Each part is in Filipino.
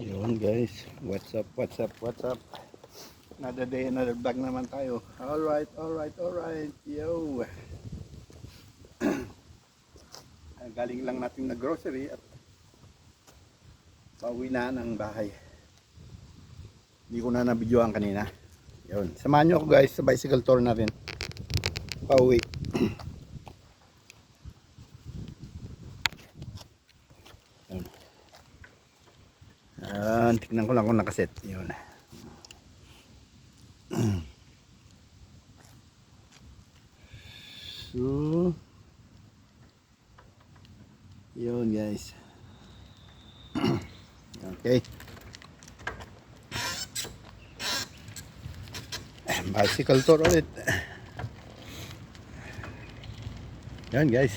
Yun guys, what's up? Another day, another vlog naman tayo. Alright, yo. Galing lang natin na grocery at pauwi na ng bahay. Hindi ko na nabidyoan kanina. Yun, samahan nyo ako guys sa bicycle tour natin. Pauwi. Tignan ko lang kung nakaset. Yun. So, yun guys. Okay. Bicycle tour ulit. Yun guys.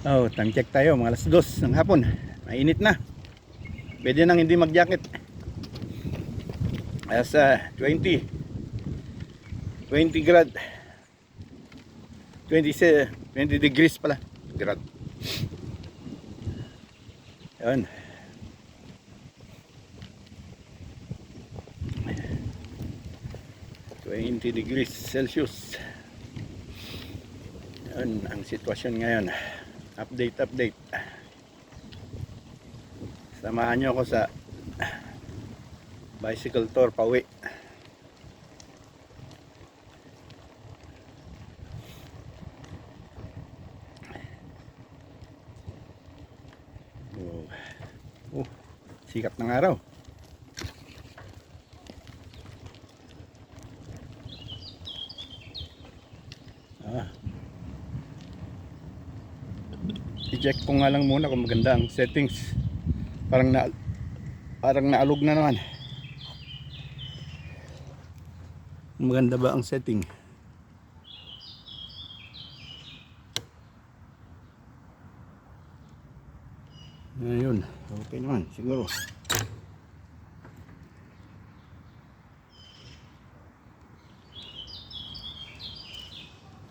Oh, time check tayo, mga alas 2 ng hapon. Mainit na. Pwede nang hindi mag-jacket. As 20 grad. 20 degrees pala. Grad. Yun. Degrees Celsius. Yun ang sitwasyon ngayon. Update. Samahan nyo ako sa bicycle tour pauwi. Sikat ng araw. I-check ko nga lang muna kung maganda ang settings. Parang naalog na naman. Maganda ba ang setting? Ayun, okay naman siguro.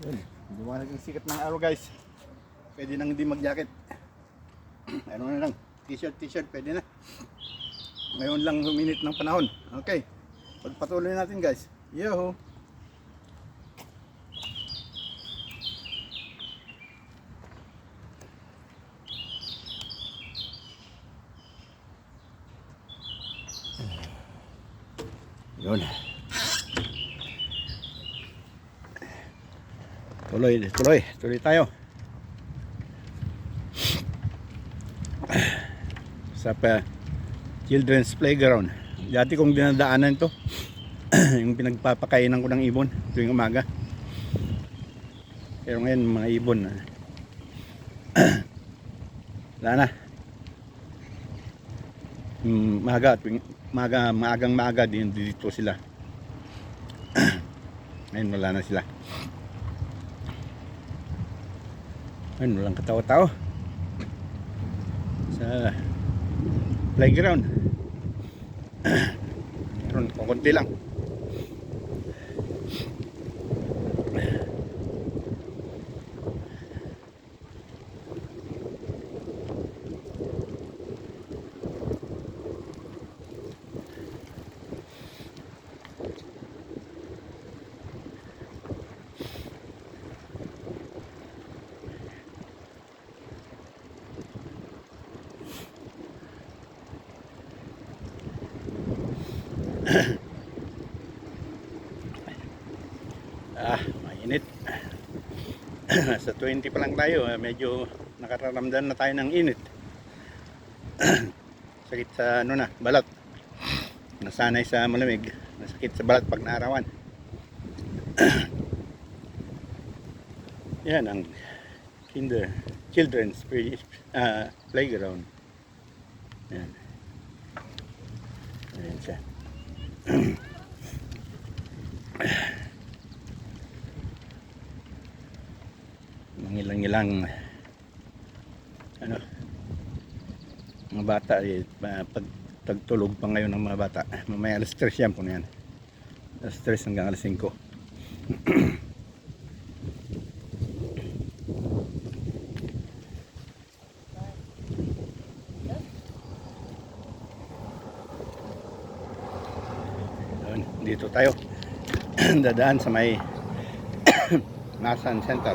Ayun, luwanag ang sikat ng araw guys. Pwede nang hindi mag-jacket. Ano na lang, t-shirt, pwede na. Ngayon lang huminit ng panahon. Okay, pagpatuloy natin guys. Yo! Yun. Tuloy tayo. Sa children's playground. Dati kong dinadaanan to. Yung pinagpapakainan ko ng ibon tuwing umaga. Pero ngayon mga ibon wala na. Maagang din dito sila. Ngayon wala na sila. Ngayon walang katawa-tao sa playground. Meron konti lang. Mainit. Sa 20 pa lang tayo, medyo nakararamdam na tayo ng init. Sakit sa balat. Nasanay sa malamig, nasakit sa balat pag naarawan. Yan ang children's playground. Yan. Ayan siya. Ilang mga bata pagtulog pa ngayon ng mga bata. Mamaya alas 3 yan po na yan. Alas 3 hanggang alas 5. dito tayo. Dadaan sa may Masan Center.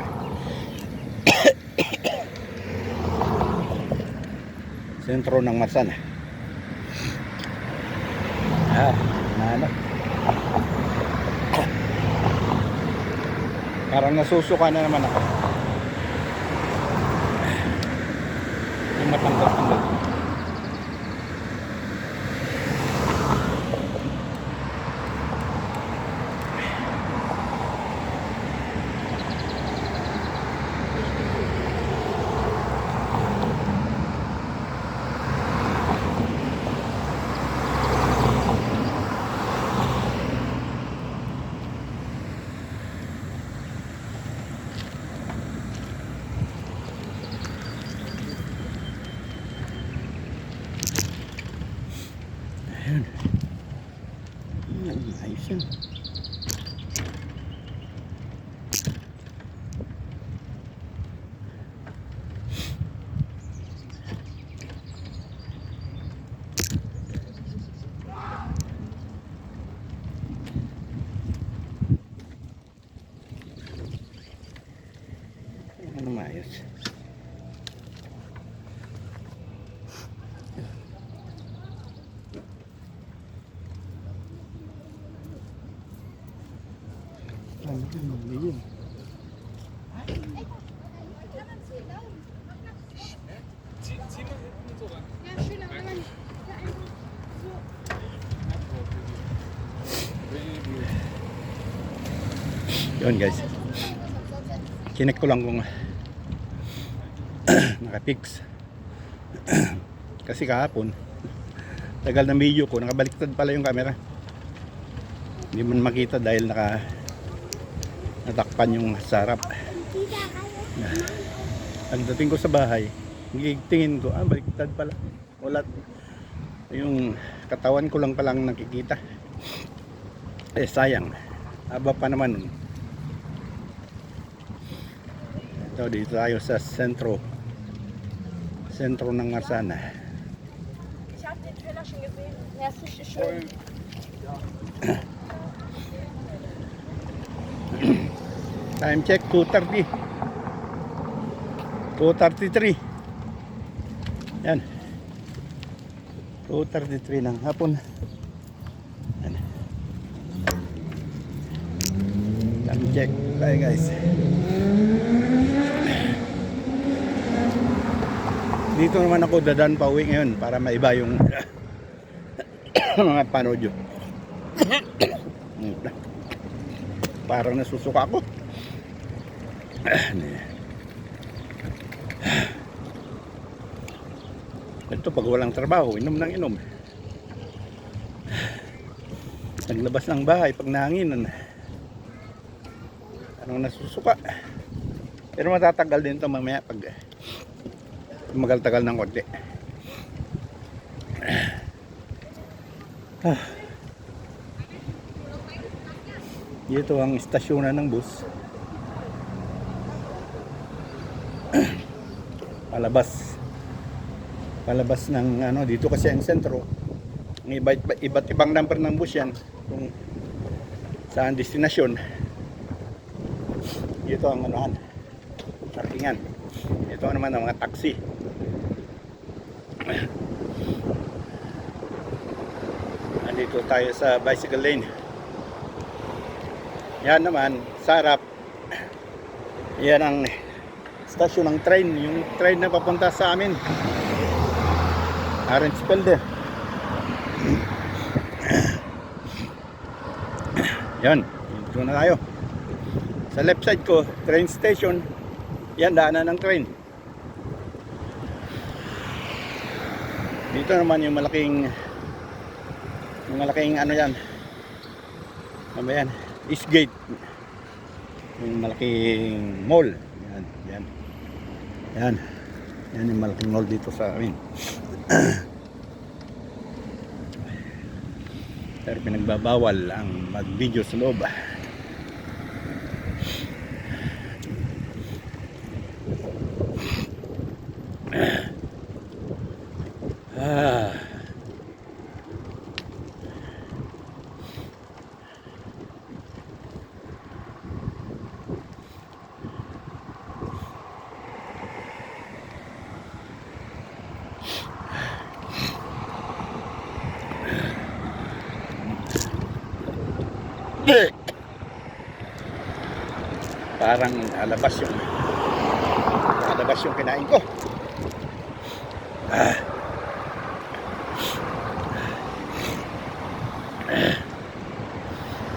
Sentro ng Marsan. Ano? Parang nasusuka na naman ako. Yung matanggal-tanggal. Ayan. Ayos yan. Ano maayos? Yun. Yun guys, chinek ko lang kung nakapix. Kasi kahapon tagal ng video ko, nakabaliktad pala yung camera, hindi man makita dahil natakpan yung sarap. Pagdating ko sa bahay, tingin ko, baliktad pala, wala, yung katawan ko lang palang nakikita. Sayang, haba pa naman nun. Ito, dito tayo sa sentro ng Marsan. Time check 2:30, 2:33. Yan, 2:33 ng hapon. Yan. Time check tayo guys. Dito naman ako dadaan pa uwi ngayon para maiba yung mga panood yun. Parang nasusuka ako. Ito pag walang trabaho, inom ng inom. Naglabas ng bahay pag nahanginan. Anong nasusuka. Pero matatagal din ito mamaya pag magal-tagal ng konti. Dito ang istasyonan ng bus. Palabas ng ano, dito kasi ang sentro. Iba't ibang number ng bus yan kung saan destinasyon. Dito ang anuhan, parkingan. Ito naman ang mga taxi. Nandito tayo sa bicycle lane. Yan naman, sa harap, yan ang stasyon ng train. Yung train na papunta sa amin, Arendsfelde. Yan, dito na tayo. Sa left side ko, train station. Yan, daanan ng train. Dito naman yung malaking ano yan, ano ba yan, Eastgate, yung malaking mall. Yan yung malaking mall dito sa amin. Pero pinagbabawal ang mag-video sa loob. Parang alabas yung kinain ko. Ah.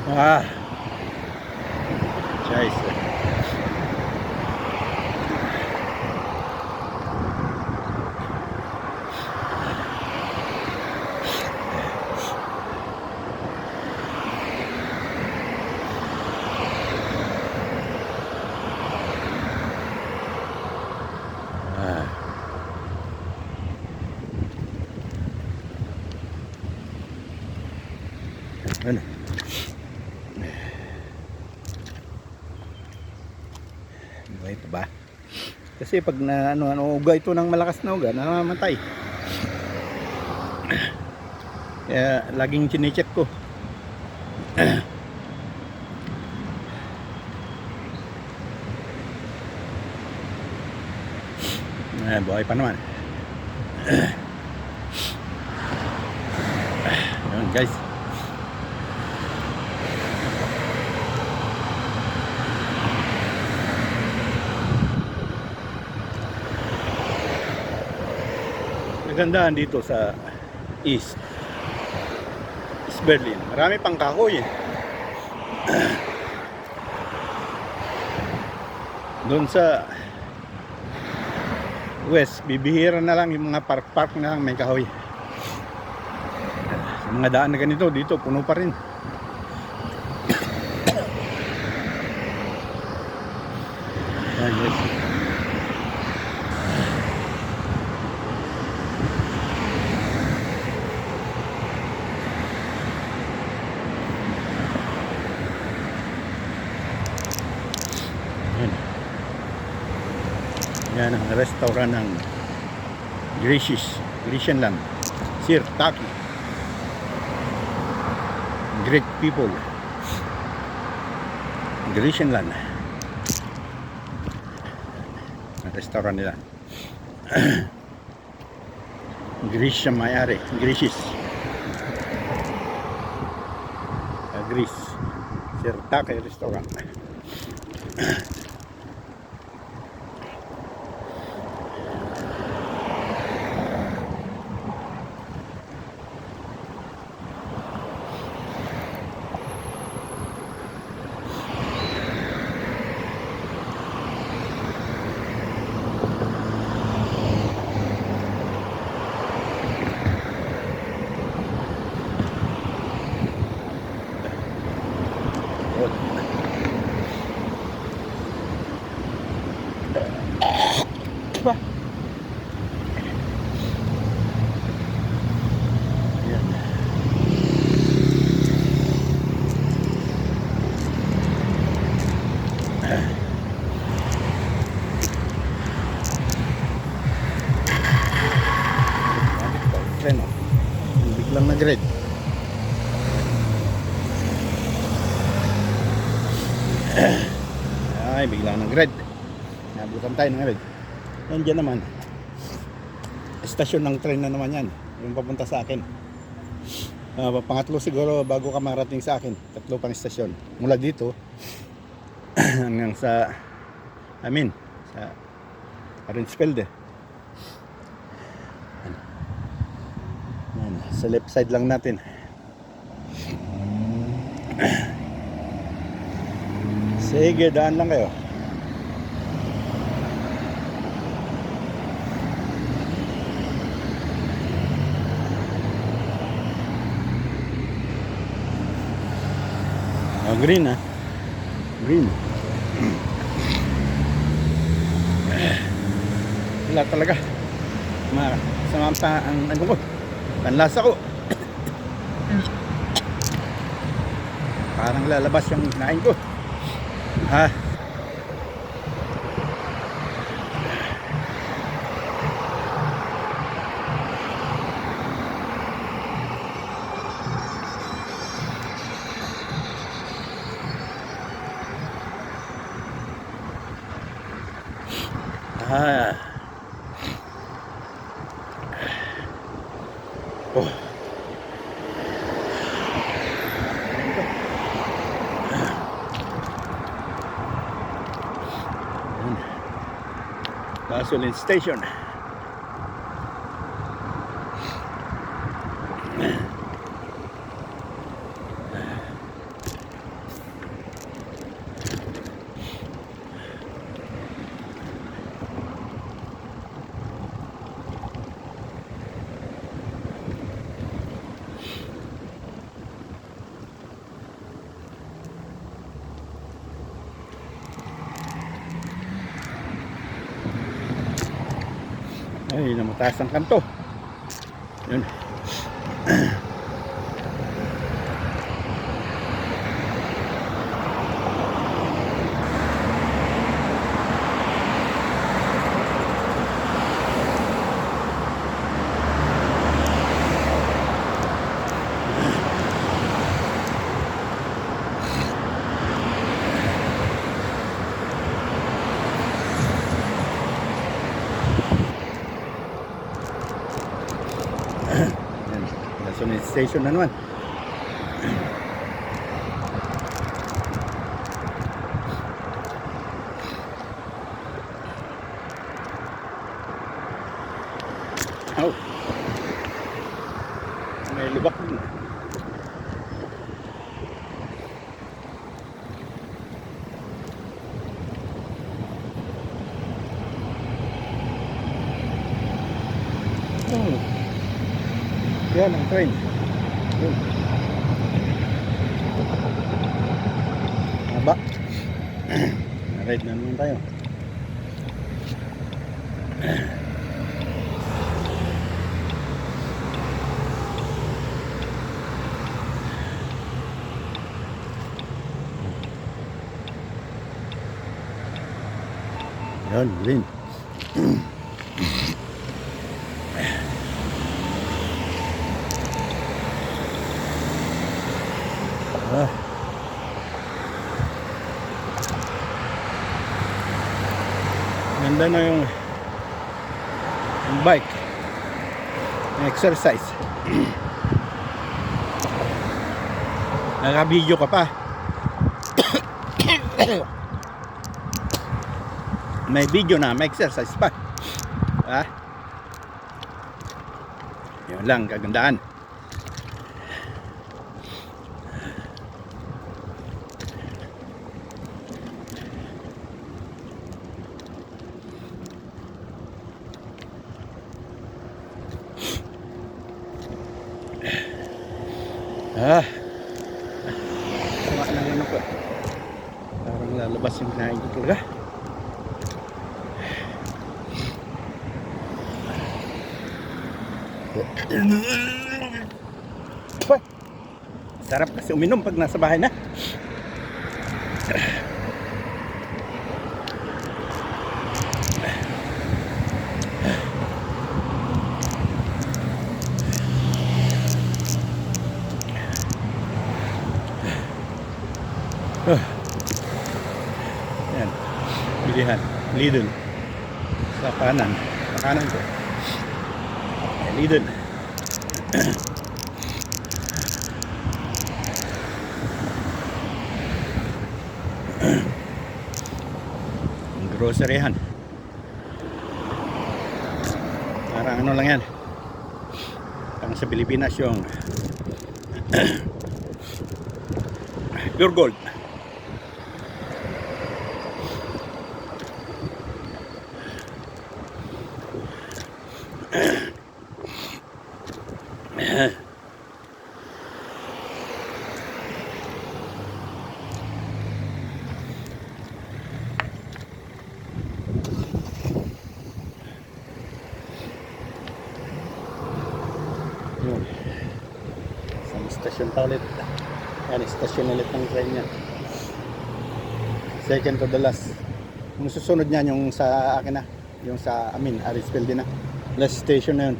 Ah. Scheiße. Ano? Buhay pa ba? Kasi pag uga ito ng malakas na uga, namamatay. Kaya laging chinecheck ko. Buhay pa naman. Yun guys. Magandaan dito sa East Berlin. Marami pang kahoy eh. Doon sa West, bibihira na lang yung mga park na lang may kahoy. Sa mga daan na ganito, dito puno pa rin. Yes. Yan ang restaurant ng Griechenland, Sir Taki. Greek people. Griechenland. Ang restaurant nila. Greece may-ari. Greece. Greece. Sir Taki restaurant. Ba? Ayan. Biglang nag-red. Ay, biglang nag-red. Nabutan tayo ng red. Nandiyan naman. Estasyon ng tren na naman yan. Yung papunta sa akin. Pangatlo siguro bago ka marating sa akin. Tatlo pang estasyon. Mula dito hanggang sa sa Arinsfelde. Yan, sa left side lang natin. Sige, daan lang kayo. Green ah. Green. Wala talaga. Masama pa ang ano ko. Panlasa ko. Parang lalabas yung kinain ko. Ha? Oh. gasoline station. Ay, namataas ang kanto. Yun. Gasoline station na naman. Oh. May lubak din. Oh. Yan ang train. Yun. Haba. Ride na naman tayo. Yan, green. Ganda na yung bike, yung exercise. Naka-video ka pa. May video na, may exercise pa. Yun lang, kagandaan. Sama na naman ako. Parang lalabas yung kinain ko talaga. Sarap kasi uminom pag nasa bahay na. Yan, bilihan, Lidl sa kanan ko. Lidl. Groceryhan. Parang ano lang yan, parang sa Pilipinas yung Pure Gold. Isang station pa ulit. Yan, station ulit ng train niya. Second to the last. Yung susunod niyan yung sa akin na, yung sa amin, Arisfield din na. Last station na yun.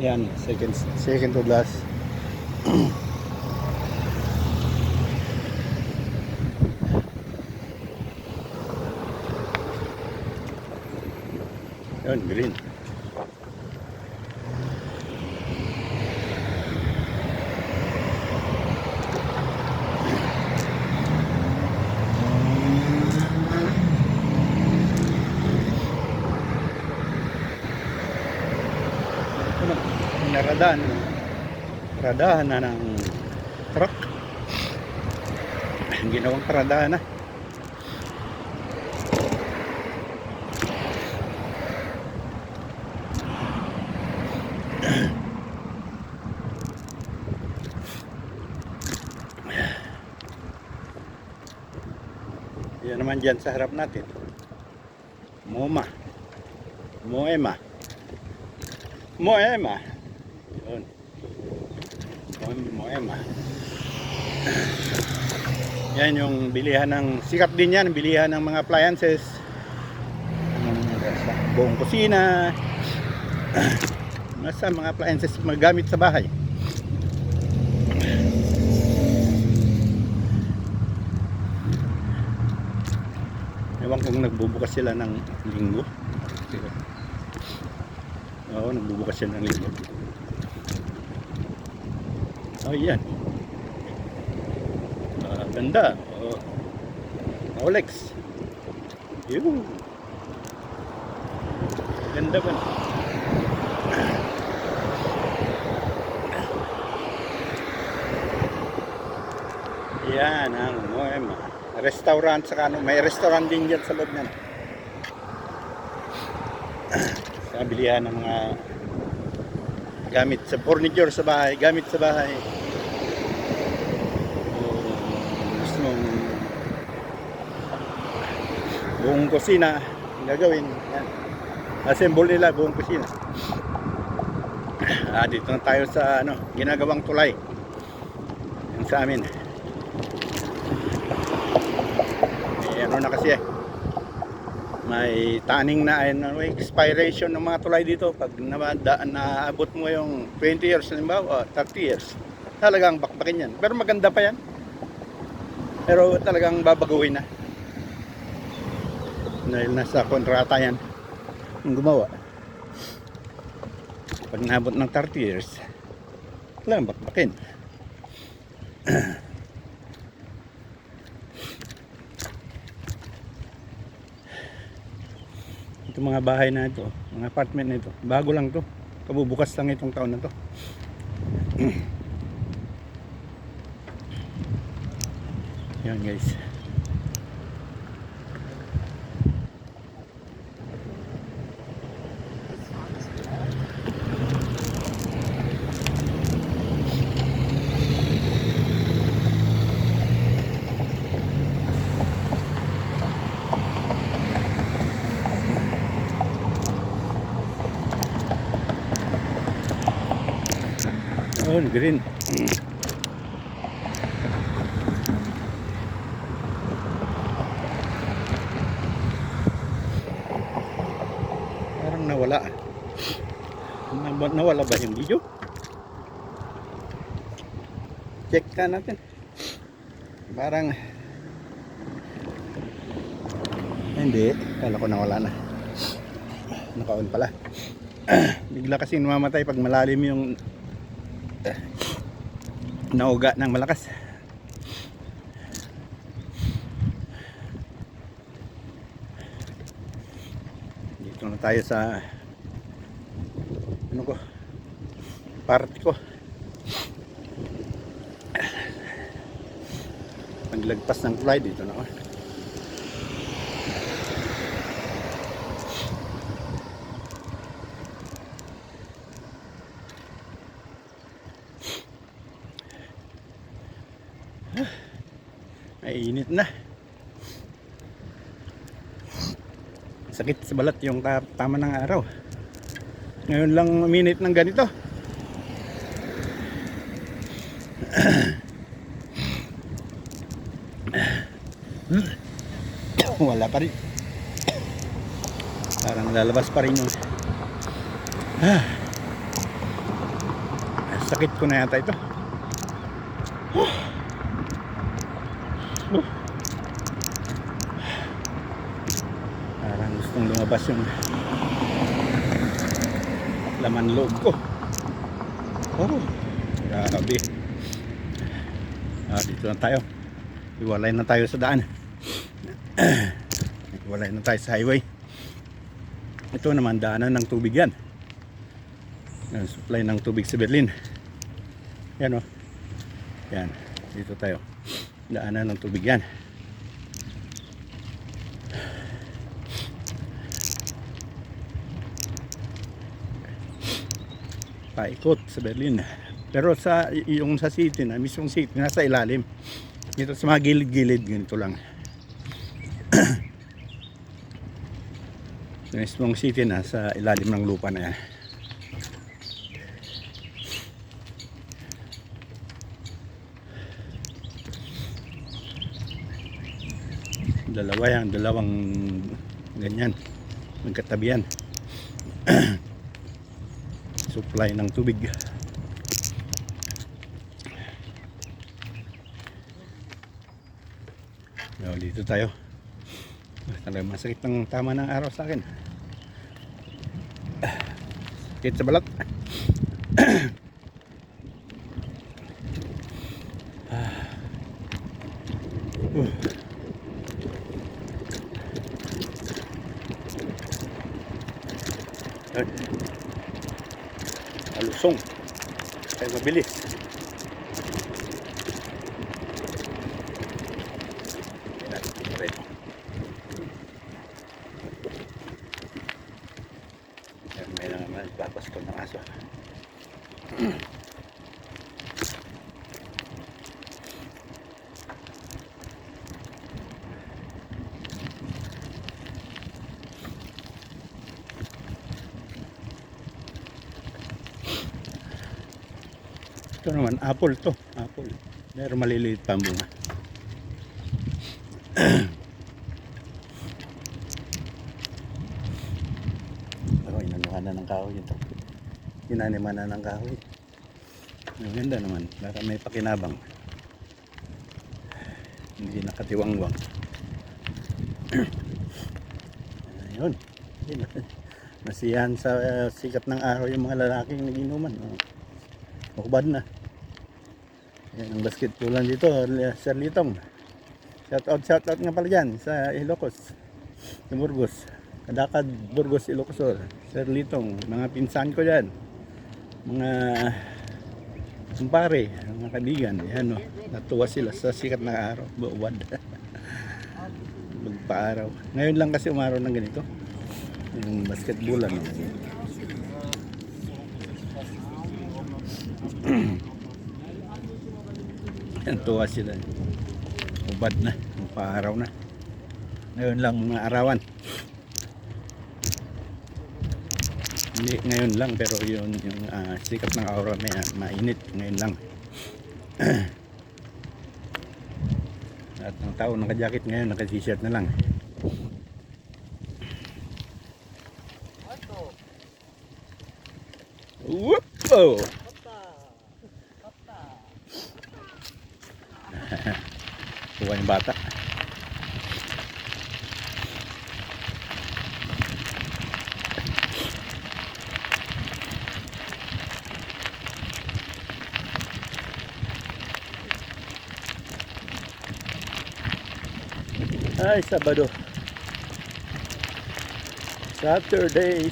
Yan, second to the last. Yun, green. paradahan na ng truck. Ginawang paradahan na. Yan naman dyan sa harap natin. Moema. Yun. Moema. Yan yung bilihan ng, sikat din yan, bilihan ng mga appliances. Buong kusina. Nasa mga appliances magamit sa bahay. Ewan kung nagbubukas sila ng linggo. Oo, nagbubukas sila ng linggo. Oh, yan. Ganda. Oh. Rolex. Yun. Ganda ba? Yan ang Moema. Restaurant sa kano, may restaurant din dyan sa loob niyan. Sa bilihan ng mga gamit sa furniture sa bahay, gamit sa bahay. Gusto mong buong kusina gagawin. Yan. Assemble nila buong kusina. Dito na tayo sa ginagawang tulay. Yan sa amin. Na kasi may taning na may expiration ng mga tulay dito. Pag naabot mo yung 20 years halimbawa, 30 years, talagang bakbakin yan. Pero maganda pa yan, pero talagang babaguhin na dahil nasa kontrata yan yung gumawa. Pag naabot ng 30 years, talagang bakbakin. Itong mga bahay na ito, mga apartment na ito, bago lang to, kabubukas lang itong taon na to. Yan guys. Oh, green. Parang nawala. Nawala ba yung video? Check ka natin. Parang hindi. Kala ko nawala na. Naka-on pala. Bigla kasi namamatay pag malalim yung nauga ng malakas. Dito na tayo sa party ko. Paglagpas ng tulay dito na ako. Ay, init na. Sakit sa balat yung tama ng araw. Ngayon lang minute ng ganito. Wala pa rin. Parang lalabas pa rin yung sakit ko na yata ito. Parang gustong lumabas yung laman loob ko. Oh, grabe. Dito na tayo. Iwalay na tayo sa daan. Iwalay na tayo sa highway. Ito naman daanan ng tubig yan. Yan, supply ng tubig sa Berlin. Yan o. Yan. Dito tayo. Daanan ng tubig yan. Paikot sa Berlin. Pero yung sa city na, mismong city, nasa ilalim. Dito sa mga gilid-gilid, ganito lang. Sa mismong city na, sa ilalim ng lupa na yan. Dalawa yan, dalawang ganyan, magkatabi yan. Supply ng tubig. So, dito tayo. Talagang masakit ng tama ng araw sa akin. Sakit sa balat. Alusong kaya mabilis. May naman papasko ng aso. Ito naman, apple to. Apple. Meron maliliit pa ang bunga. Inanuhan na ng kahoy ito. Inaniman na ng kahoy. Ang ganda naman. Para may pakinabang. Hindi nakatiwangwang. Ayun. Masiyahan sa sikat ng araw yung mga lalaking naginuman. Makubad na. Yan ang basketballan dito, Sir Litong. Shout out nga pala dyan sa Ilocos, sa Burgos. Kadakad, Burgos, Ilocos, Sir Litong. Mga pinsan ko dyan. Mga kumpare, mga kaibigan. Yan o, natuwa sila sa sikat ng araw. Buwad. Magpaaraw. Ngayon lang kasi umaraw ng ganito. Yung basketballan. Yan, tuwa sila. Ubad na, paaraw na. Ngayon lang mga arawan. Hindi ngayon lang, pero yung sikat ng aura na yan, mainit ngayon lang. At ng tao naka-jacket ngayon, naka-t-shirt na lang. Whoop! Oh! Tuwa yung bata. Ay, Sabado. Saturday.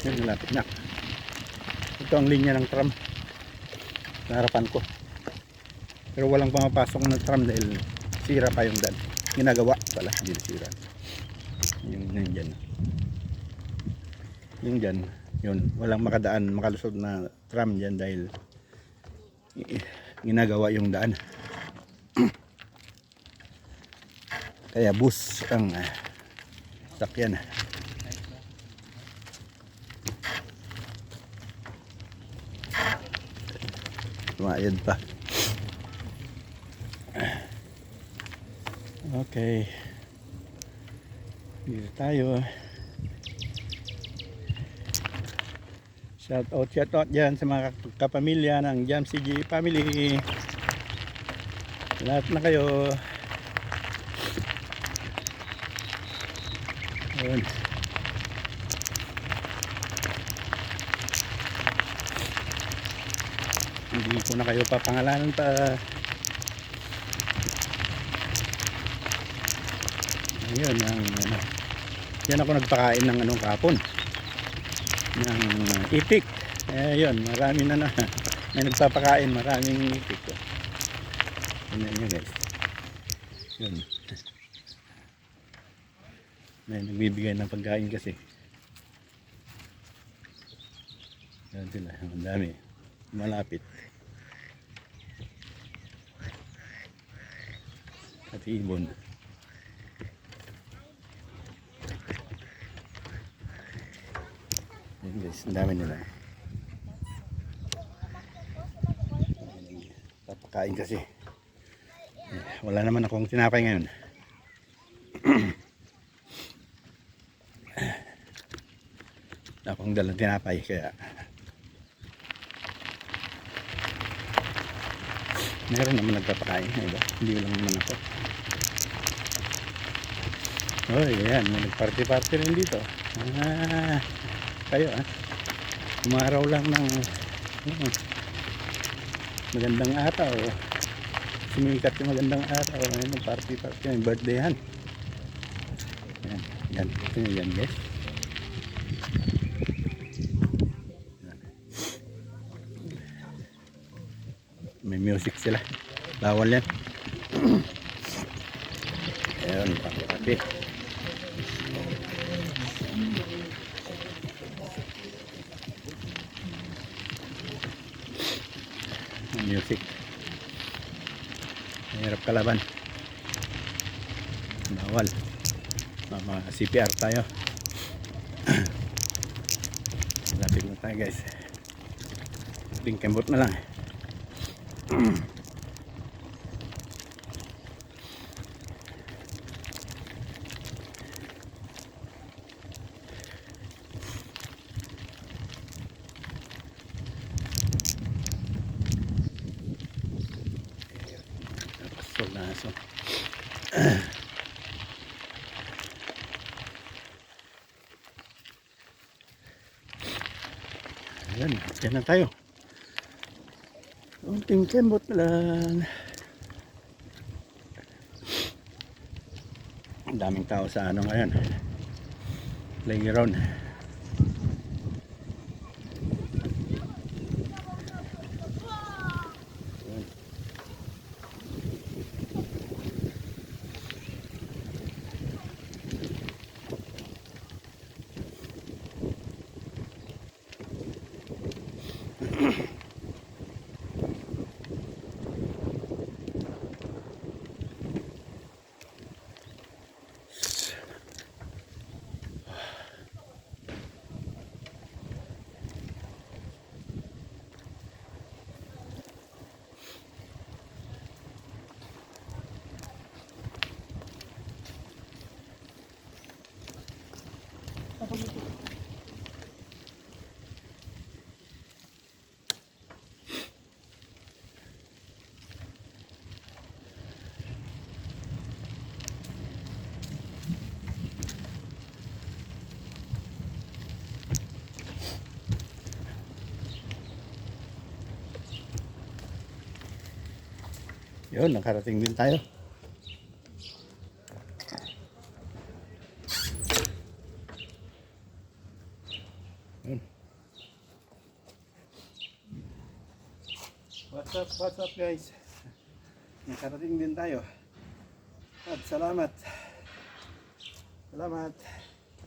Yan, malapit na. Ito ang linya ng tram sa harapan ko, pero walang pumapasok ng tram dahil sira pa yung daan. Ginagawa pala, hindi sira. Yung dyan, yun, walang makalusot na tram dyan dahil ginagawa yung daan. Kaya bus ang sakyan. Tumayad pa. Okay. Dito tayo. Shout out dyan sa mga kapamilya ng Jam CG family. Lahat na kayo. Ayun. Hindi ko na kayo papangalanan pa. Yun ang yan ako nagpakain ng anong kapon ng itik. Yun, marami na may nagpapakain, maraming itik. Yun yun guys. Yun. May nagbibigay ng pagkain kasi. Yan sila, ang dami. Malapit. At ibon. Yan guys, ang dami nila. Papakain kasi. Wala naman akong tinapay ngayon. Wala akong dalang tinapay kaya meron naman nagpapakain, diba? Hindi lang naman ako. Oh, yan, may nagparty-party rin dito. Kayo umaraw lang ng magandang araw. Sumikat yung magandang araw. Ayun, party-party, may birthday-han. Yan, yan guys. May music sila. Bawal yan. Ayun, party-party. Music. Mahirap kalaban. Bawal. Mga CPR tayo. Lapit na tayo guys. Tingkembot na lang. So, ayan, yan na tayo. Unting kembot na lang. Ang daming tao sa ano ngayon, playground. Yun, nakarating din tayo. Yun. What's up guys? Nakarating din tayo. At salamat. Salamat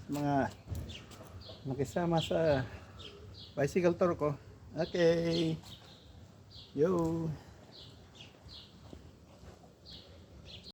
mga nakisama sa bicycle tour ko. Okay. Yo.